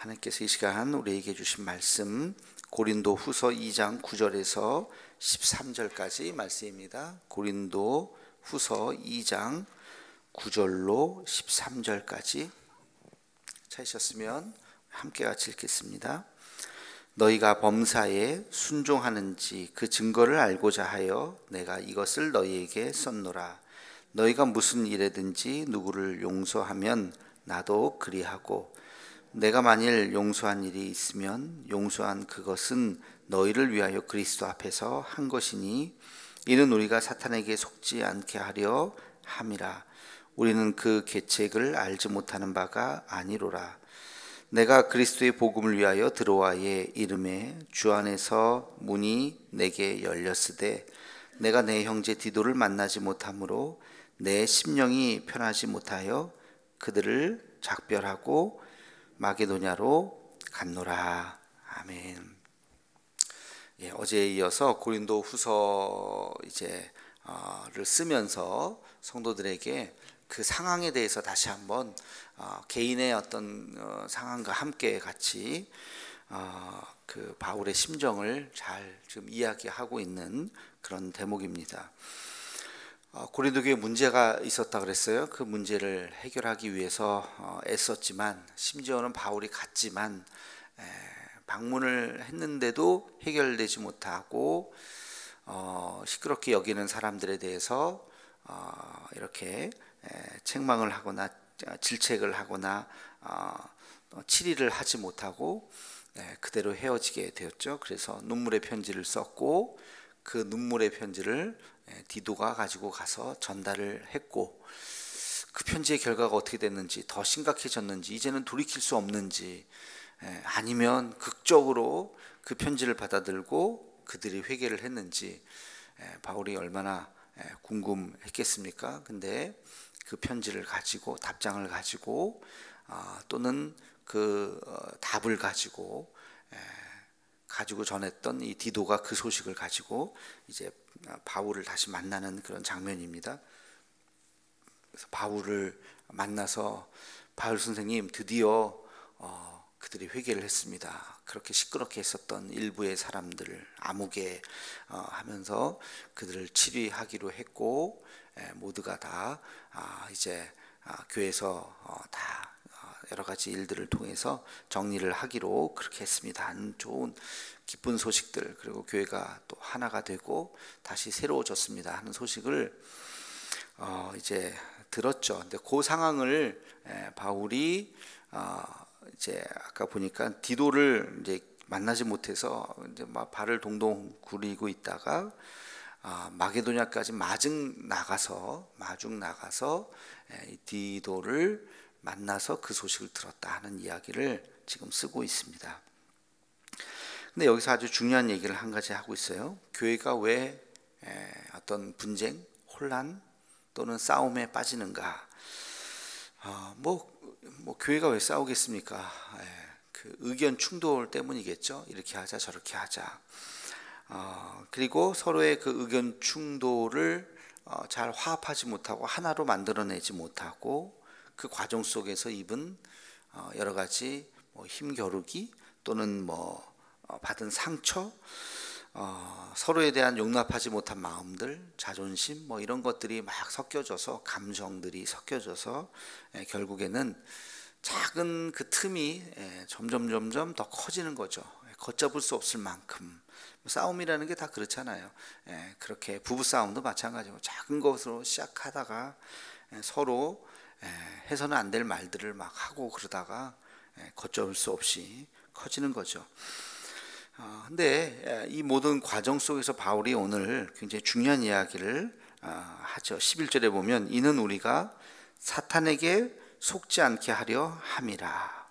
하나님께서 이 시간 우리에게 주신 말씀 고린도 후서 2장 9절에서 13절까지 말씀입니다. 고린도 후서 2장 9절로 13절까지 찾으셨으면 함께 같이 읽겠습니다. 너희가 범사에 순종하는지 그 증거를 알고자 하여 내가 이것을 너희에게 썼노라. 너희가 무슨 일에든지 누구를 용서하면 나도 그리하고 내가 만일 용서한 일이 있으면 용서한 그것은 너희를 위하여 그리스도 앞에서 한 것이니 이는 우리가 사탄에게 속지 않게 하려 함이라. 우리는 그 계책을 알지 못하는 바가 아니로라. 내가 그리스도의 복음을 위하여 들어와의 이름에 주 안에서 문이 내게 열렸으되 내가 내 형제 디도를 만나지 못하므로 내 심령이 편하지 못하여 그들을 작별하고 마게도냐로 갔노라. 아멘. 어제에 이어서 고린도 후서 를 쓰면서 성도들에게 그 상황에 대해서 다시 한번 개인의 어떤 상황과 함께 같이 그 바울의 심정을 잘 지금 이야기하고 있는 그런 대목입니다. 고린도 교회에 문제가 있었다 그랬어요. 그 문제를 해결하기 위해서 애썼지만 심지어는 바울이 갔지만 방문을 했는데도 해결되지 못하고 시끄럽게 여기는 사람들에 대해서 이렇게 책망을 하거나 질책을 하거나 치리를 하지 못하고 그대로 헤어지게 되었죠. 그래서 눈물의 편지를 썼고 그 눈물의 편지를 디도가 가지고 가서 전달을 했고 그 편지의 결과가 어떻게 됐는지, 더 심각해졌는지, 이제는 돌이킬 수 없는지, 아니면 극적으로 그 편지를 받아들고 그들이 회개를 했는지 바울이 얼마나 궁금했겠습니까? 근데 그 편지를 가지고, 답장을 가지고 또는 그 답을 가지고 전했던 이 디도가 그 소식을 가지고 이제 바울을 다시 만나는 그런 장면입니다. 그래서 바울을 만나서 바울 선생님, 드디어 그들이 회개를 했습니다. 그렇게 시끄럽게 했었던 일부의 사람들을 아무개 하면서 그들을 치리하기로 했고, 모두가 다 이제 교회에서 다 여러 가지 일들을 통해서 정리를 하기로 그렇게 했습니다. 좋은 기쁜 소식들, 그리고 교회가 또 하나가 되고 다시 새로워졌습니다 하는 소식을 이제 들었죠. 근데 그 상황을 바울이 이제 아까 보니까 디도를 이제 만나지 못해서 이제 막 발을 동동 구리고 있다가 마게도냐까지 마중 나가서 이 디도를 만나서 그 소식을 들었다 하는 이야기를 지금 쓰고 있습니다. 근데 여기서 아주 중요한 얘기를 한 가지 하고 있어요. 교회가 왜 어떤 분쟁, 혼란 또는 싸움에 빠지는가? 뭐 교회가 왜 싸우겠습니까? 그 의견 충돌 때문이겠죠. 이렇게 하자 저렇게 하자. 그리고 서로의 그 의견 충돌을 잘 화합하지 못하고 하나로 만들어내지 못하고 그 과정 속에서 입은 여러 가지 힘겨루기 또는 받은 상처, 서로에 대한 용납하지 못한 마음들, 자존심 이런 것들이 막 섞여져서, 감정들이 섞여져서 결국에는 작은 그 틈이 점점 더 커지는 거죠. 걷잡을 수 없을 만큼. 싸움이라는 게 다 그렇잖아요. 그렇게 부부싸움도 마찬가지고 작은 것으로 시작하다가 서로 해서는 안 될 말들을 막 하고 그러다가 걷잡을 수 없이 커지는 거죠. 근데 이 모든 과정 속에서 바울이 오늘 굉장히 중요한 이야기를 하죠. 11절에 보면 이는 우리가 사탄에게 속지 않게 하려 함이라.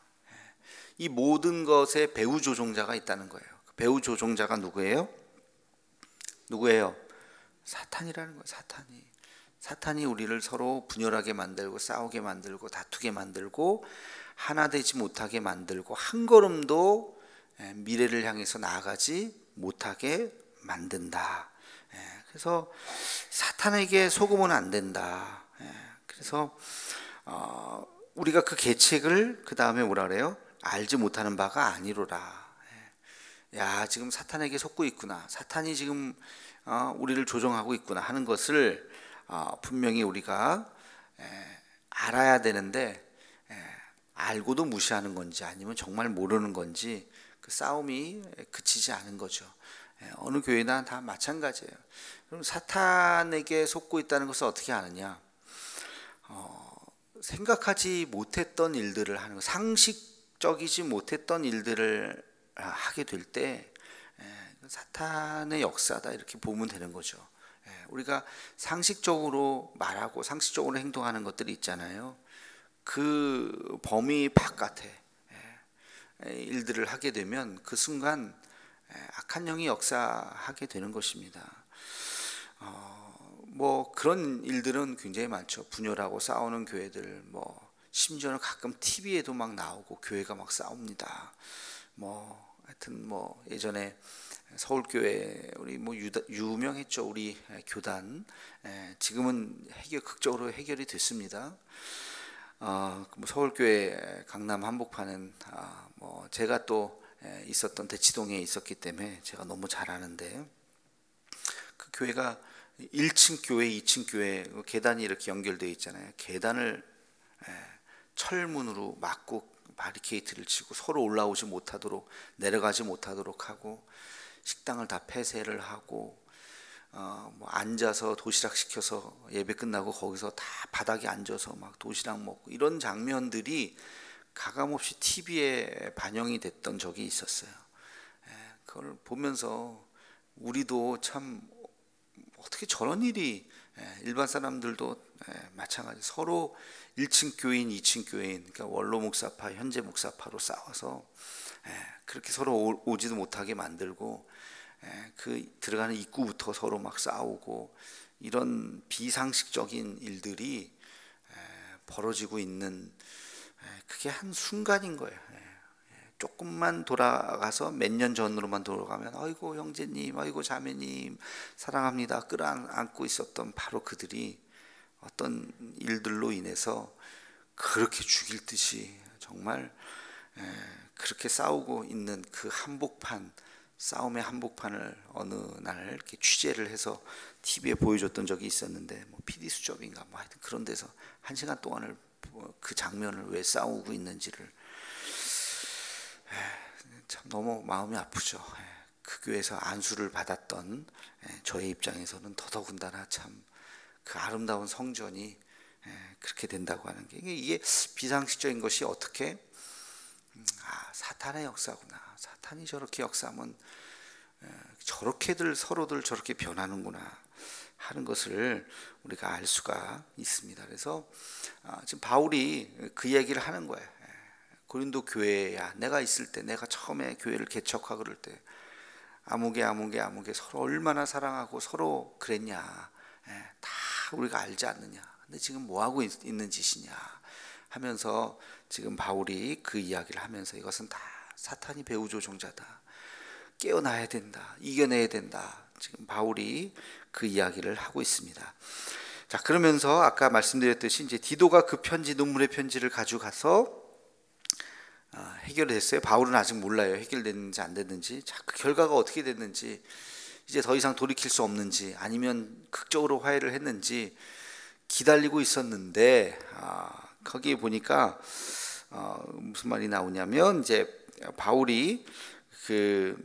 이 모든 것에 배후 조종자가 있다는 거예요. 배후 조종자가 누구예요? 사탄이라는 거예요. 사탄이 우리를 서로 분열하게 만들고 싸우게 만들고 다투게 만들고 하나 되지 못하게 만들고 한 걸음도 미래를 향해서 나아가지 못하게 만든다. 그래서 사탄에게 속으면 안 된다. 그래서 우리가 그 계책을 그 다음에 뭐라 그래요? 알지 못하는 바가 아니로라. 야, 지금 사탄에게 속고 있구나. 사탄이 지금 우리를 조종하고 있구나 하는 것을 분명히 우리가 알아야 되는데, 알고도 무시하는 건지 아니면 정말 모르는 건지 그 싸움이 그치지 않은 거죠. 어느 교회나 다 마찬가지예요. 그럼 사탄에게 속고 있다는 것을 어떻게 아느냐? 생각하지 못했던 일들을 하는 거, 상식적이지 못했던 일들을 하게 될 때 사탄의 역사다 이렇게 보면 되는 거죠. 우리가 상식적으로 말하고 상식적으로 행동하는 것들이 있잖아요. 그 범위 바깥에 일들을 하게 되면 그 순간 악한 영이 역사하게 되는 것입니다. 뭐 그런 일들은 굉장히 많죠. 분열하고 싸우는 교회들, 뭐 심지어는 가끔 TV에도 막 나오고 교회가 막 싸웁니다. 뭐 하여튼 뭐 예전에 서울교회 우리 뭐 유명했죠. 우리 교단. 지금은 극적으로 해결이 됐습니다. 뭐 서울교회 강남 한복판은 뭐 제가 또 있었던 대치동에 있었기 때문에 제가 너무 잘 아는데, 그 교회가 1층 교회, 2층 교회 계단이 이렇게 연결되어 있잖아요. 계단을 철문으로 막고 바리케이트를 치고 서로 올라오지 못하도록, 내려가지 못하도록 하고, 식당을 다 폐쇄를 하고, 뭐 앉아서 도시락 시켜서 예배 끝나고 거기서 다 바닥에 앉아서 막 도시락 먹고, 이런 장면들이 가감없이 TV에 반영이 됐던 적이 있었어요. 그걸 보면서 우리도 참 어떻게 저런 일이, 일반 사람들도 마찬가지, 서로 1층 교인, 2층 교인, 그러니까 원로 목사파, 현재 목사파로 싸워서 그렇게 서로 오지도 못하게 만들고, 그 들어가는 입구부터 서로 막 싸우고, 이런 비상식적인 일들이 벌어지고 있는, 그게 한 순간인 거예요. 조금만 돌아가서 몇 년 전으로만 돌아가면 아이고 형제님, 아이고 자매님 사랑합니다 끌어안고 있었던 바로 그들이 어떤 일들로 인해서 그렇게 죽일 듯이 정말 그렇게 싸우고 있는 그 한복판, 싸움의 한복판을 어느 날 이렇게 취재를 해서 TV에 보여줬던 적이 있었는데, 뭐 PD 수첩인가 뭐 하여튼 그런 데서 1시간 동안을 그 장면을 왜 싸우고 있는지를, 참 너무 마음이 아프죠. 그 교회에서 안수를 받았던 저의 입장에서는 더더군다나 참 그 아름다운 성전이 그렇게 된다고 하는 게, 이게 비상식적인 것이 어떻게 사탄의 역사구나, 사탄이 저렇게 역사하면 저렇게들 서로들 저렇게 변하는구나 하는 것을 우리가 알 수가 있습니다. 그래서 지금 바울이 그 얘기를 하는 거예요. 고린도 교회야, 내가 있을 때, 내가 처음에 교회를 개척하고 그럴 때 아무개 서로 얼마나 사랑하고 서로 그랬냐, 다 우리가 알지 않느냐. 근데 지금 뭐 하고 있는 짓이냐 하면서 지금 바울이 그 이야기를 하면서 이것은 다 사탄이 배후조종자다, 깨어나야 된다, 이겨내야 된다, 지금 바울이 그 이야기를 하고 있습니다. 자, 그러면서 아까 말씀드렸듯이 이제 디도가 그 편지, 눈물의 편지를 가져가서 해결됐어요. 바울은 아직 몰라요, 해결됐는지 안 됐는지. 자, 그 결과가 어떻게 됐는지, 이제 더 이상 돌이킬 수 없는지 아니면 극적으로 화해를 했는지 기다리고 있었는데, 거기에 보니까 무슨 말이 나오냐면, 이제 바울이 그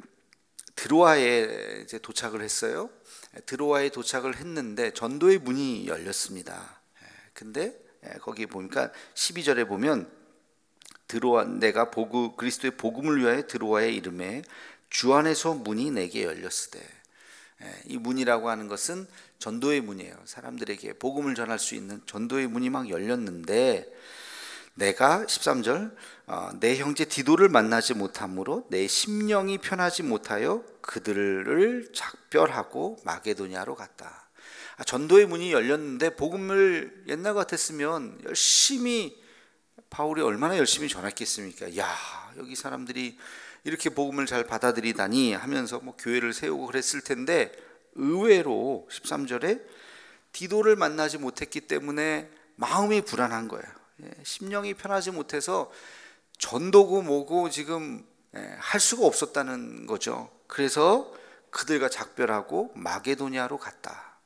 드로아에 이제 도착을 했어요. 드로아에 도착을 했는데 전도의 문이 열렸습니다. 근데 거기 보니까 12절에 보면, 드로아, 내가 그리스도의 복음을 위하여 드로아에 이름에 주 안에서 문이 내게 열렸으되. 이 문이라고 하는 것은 전도의 문이에요. 사람들에게 복음을 전할 수 있는 전도의 문이 막 열렸는데, 내가 13절 내 형제 디도를 만나지 못함으로 내 심령이 편하지 못하여 그들을 작별하고 마게도냐로 갔다. 전도의 문이 열렸는데 복음을 옛날 같았으면 열심히, 바울이 얼마나 열심히 전했겠습니까? 야, 여기 사람들이 이렇게 복음을 잘 받아들이다니 하면서 뭐 교회를 세우고 그랬을 텐데, 의외로 13절에 디도를 만나지 못했기 때문에 마음이 불안한 거예요. 심령이 편하지 못해서 전도고 뭐고 지금 할 수가 없었다는 거죠. 그래서 그들과 작별하고 마게도냐로 갔다.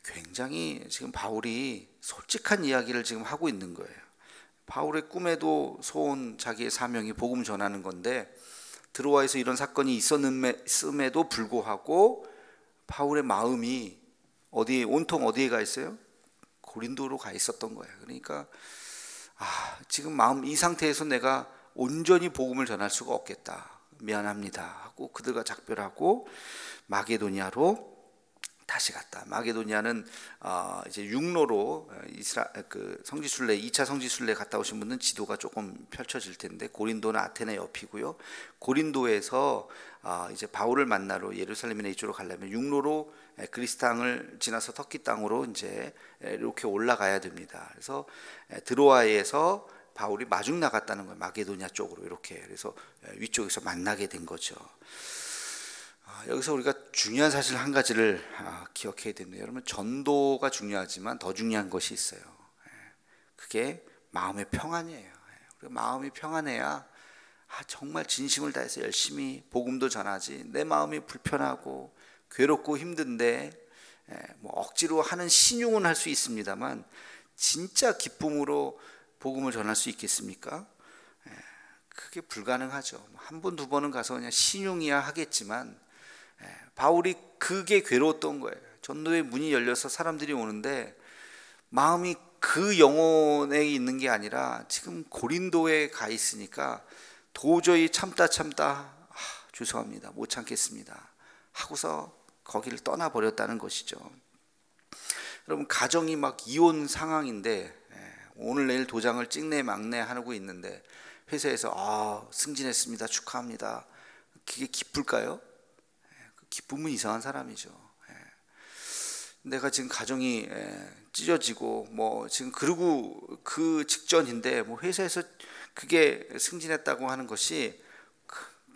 굉장히 지금 바울이 솔직한 이야기를 지금 하고 있는 거예요. 바울의 꿈에도 소원, 자기의 사명이 복음 전하는 건데 드로아에서 이런 사건이 있었음에도 불구하고 바울의 마음이 온통 어디에 가 있어요? 고린도로 가 있었던 거예요. 그러니까 지금 마음 이 상태에서 내가 온전히 복음을 전할 수가 없겠다, 미안합니다 하고 그들과 작별하고 마게도냐로 다시 갔다. 마게도냐는 이제 육로로 성지순례 2차 성지순례 갔다 오신 분은 지도가 조금 펼쳐질 텐데 고린도는 아테네 옆이고요. 고린도에서 이제 바울을 만나러 예루살렘이나 이쪽으로 가려면 육로로 그리스 땅을 지나서 터키 땅으로 이제 이렇게 올라가야 됩니다. 그래서 드로아에서 바울이 마중 나갔다는 거예요. 마게도냐 쪽으로 이렇게. 그래서 위쪽에서 만나게 된 거죠. 여기서 우리가 중요한 사실 한 가지를 기억해야 됩니다. 여러분, 전도가 중요하지만 더 중요한 것이 있어요. 그게 마음의 평안이에요. 마음이 평안해야 정말 진심을 다해서 열심히 복음도 전하지, 내 마음이 불편하고 괴롭고 힘든데 뭐 억지로 하는 신용은 할 수 있습니다만 진짜 기쁨으로 복음을 전할 수 있겠습니까? 그게 불가능하죠. 한 번, 두 번은 가서 그냥 신용이야 하겠지만 바울이 그게 괴로웠던 거예요. 전도의 문이 열려서 사람들이 오는데 마음이 그 영혼에 있는 게 아니라 지금 고린도에 가 있으니까 도저히 참다 죄송합니다, 못 참겠습니다 하고서 거기를 떠나버렸다는 것이죠. 여러분, 가정이 막 이혼 상황인데 오늘 내일 도장을 찍네 막네 하고 있는데 회사에서 승진했습니다, 축하합니다, 그게 기쁠까요? 기쁨은 이상한 사람이죠. 내가 지금 가정이 찢어지고 뭐 지금 그러고 그 직전인데 뭐 회사에서 그게 승진했다고 하는 것이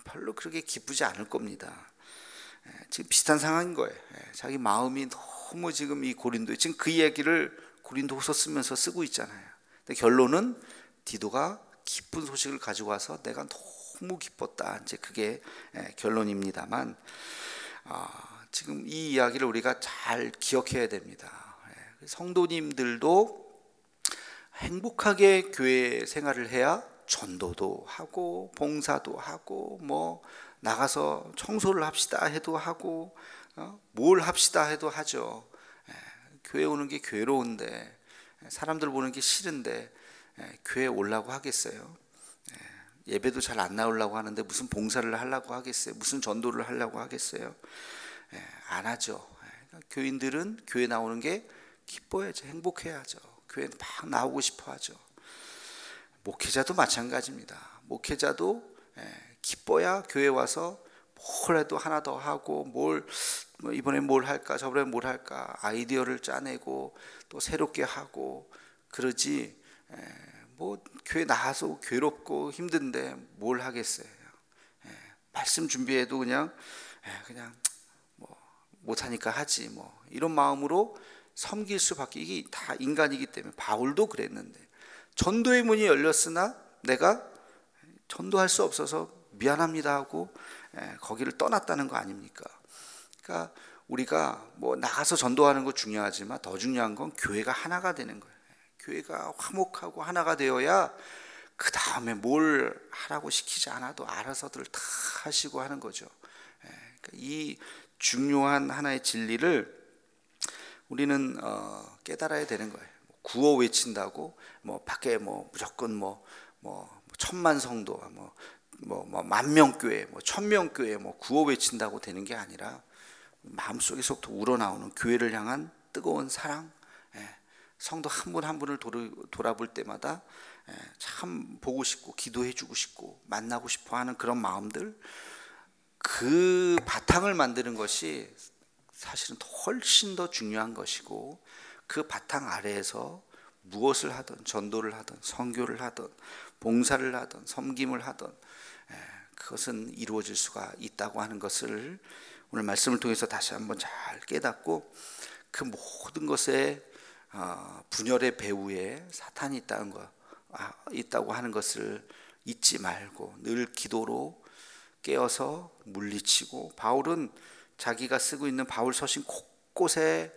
별로 그렇게 기쁘지 않을 겁니다. 지금 비슷한 상황인 거예요. 자기 마음이 너무 지금 이 고린도에 지금 그 이야기를 고린도후서 쓰면서 쓰고 있잖아요. 근데 결론은 디도가 기쁜 소식을 가지고 와서 내가 너무 기뻤다, 이제 그게 결론입니다만 지금 이 이야기를 우리가 잘 기억해야 됩니다. 성도님들도 행복하게 교회 생활을 해야 전도도 하고 봉사도 하고 뭐 나가서 청소를 합시다 해도 하고 뭘 합시다 해도 하죠. 교회 오는 게 괴로운데, 사람들 보는 게 싫은데 교회 오려고 하겠어요? 예배도 잘 안 나오려고 하는데 무슨 봉사를 하려고 하겠어요? 무슨 전도를 하려고 하겠어요? 안 하죠. 교인들은 교회 나오는 게 기뻐야죠. 행복해야죠. 교회 막 나오고 싶어 하죠. 목회자도 마찬가지입니다. 목회자도 기뻐야 교회 와서 뭘 해도 하나 더 하고 뭐 이번에 뭘 할까 저번에 뭘 할까 아이디어를 짜내고 또 새롭게 하고 그러지, 뭐 교회 나와서 괴롭고 힘든데 뭘 하겠어요. 말씀 준비해도 그냥 뭐 못하니까 하지 뭐 이런 마음으로 섬길 수밖에, 이게 다 인간이기 때문에. 바울도 그랬는데 전도의 문이 열렸으나 내가 전도할 수 없어서 미안합니다 하고 거기를 떠났다는 거 아닙니까? 그러니까 우리가 뭐 나가서 전도하는 거 중요하지만 더 중요한 건 교회가 하나가 되는 거예요. 교회가 화목하고 하나가 되어야 그 다음에 뭘 하라고 시키지 않아도 알아서들 다 하시고 하는 거죠. 그러니까 이 중요한 하나의 진리를 우리는 깨달아야 되는 거예요. 구호 외친다고 뭐 밖에 뭐 무조건 뭐 1000만 성도 뭐 만명 교회 뭐 1000명 교회 뭐 구호 외친다고 되는 게 아니라 마음속에서부터 우러나오는 교회를 향한 뜨거운 사랑, 성도 한 분 한 분을 돌아볼 때마다 참 보고 싶고 기도해 주고 싶고 만나고 싶어 하는 그런 마음들, 그 바탕을 만드는 것이 사실은 훨씬 더 중요한 것이고, 그 바탕 아래에서 무엇을 하든 전도를 하든 선교를 하든 봉사를 하든 섬김을 하든 그것은 이루어질 수가 있다고 하는 것을 오늘 말씀을 통해서 다시 한번 잘 깨닫고, 그 모든 것에 분열의 배후에 사탄이 있다는 것, 있다고 하는 것을 잊지 말고 늘 기도로 깨어서 물리치고, 바울은 자기가 쓰고 있는 바울 서신 곳곳에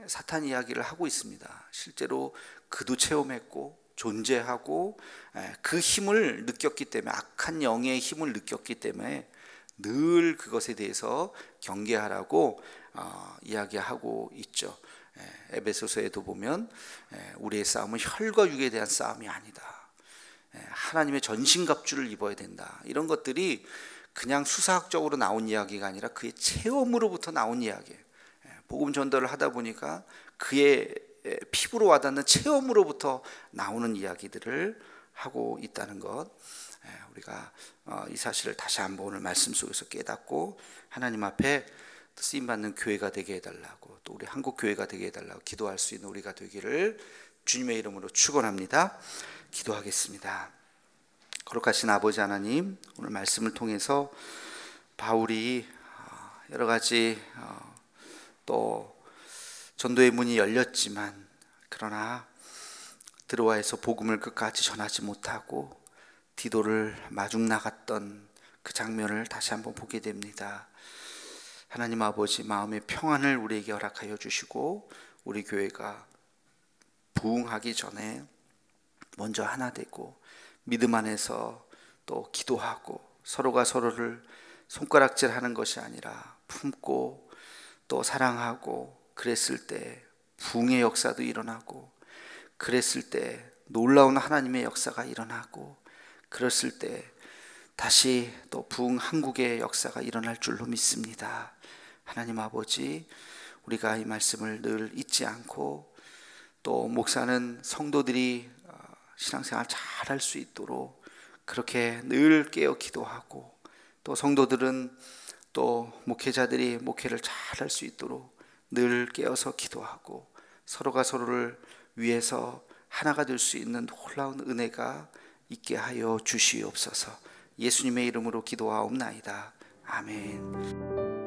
사탄 이야기를 하고 있습니다. 실제로 그도 체험했고 존재하고 그 힘을 느꼈기 때문에, 악한 영의 힘을 느꼈기 때문에 늘 그것에 대해서 경계하라고 이야기하고 있죠. 에베소서에도 보면 우리의 싸움은 혈과 육에 대한 싸움이 아니다, 하나님의 전신갑주를 입어야 된다, 이런 것들이 그냥 수사학적으로 나온 이야기가 아니라 그의 체험으로부터 나온 이야기예요. 복음 전달을 하다 보니까 그의 피부로 와닿는 체험으로부터 나오는 이야기들을 하고 있다는 것, 우리가 이 사실을 다시 한번 오늘 말씀 속에서 깨닫고 하나님 앞에 쓰임받는 교회가 되게 해달라고, 또 우리 한국 교회가 되게 해달라고 기도할 수 있는 우리가 되기를 주님의 이름으로 축원합니다. 기도하겠습니다. 거룩하신 아버지 하나님, 오늘 말씀을 통해서 바울이 여러 가지 또 전도의 문이 열렸지만, 그러나 드로아에서 복음을 끝까지 전하지 못하고 디도를 마중 나갔던 그 장면을 다시 한번 보게 됩니다. 하나님 아버지, 마음의 평안을 우리에게 허락하여 주시고, 우리 교회가 부흥하기 전에 먼저 하나 되고 믿음 안에서 또 기도하고 서로가 서로를 손가락질하는 것이 아니라 품고 또 사랑하고, 그랬을 때 부흥의 역사도 일어나고, 그랬을 때 놀라운 하나님의 역사가 일어나고, 그랬을 때 다시 또 부흥 한국의 역사가 일어날 줄로 믿습니다. 하나님 아버지, 우리가 이 말씀을 늘 잊지 않고, 또 목사는 성도들이 신앙생활 잘할 수 있도록 그렇게 늘 깨어 기도하고, 또 성도들은 또 목회자들이 목회를 잘할 수 있도록 늘 깨어서 기도하고, 서로가 서로를 위해서 하나가 될 수 있는 놀라운 은혜가 있게 하여 주시옵소서. 예수님의 이름으로 기도하옵나이다. 아멘.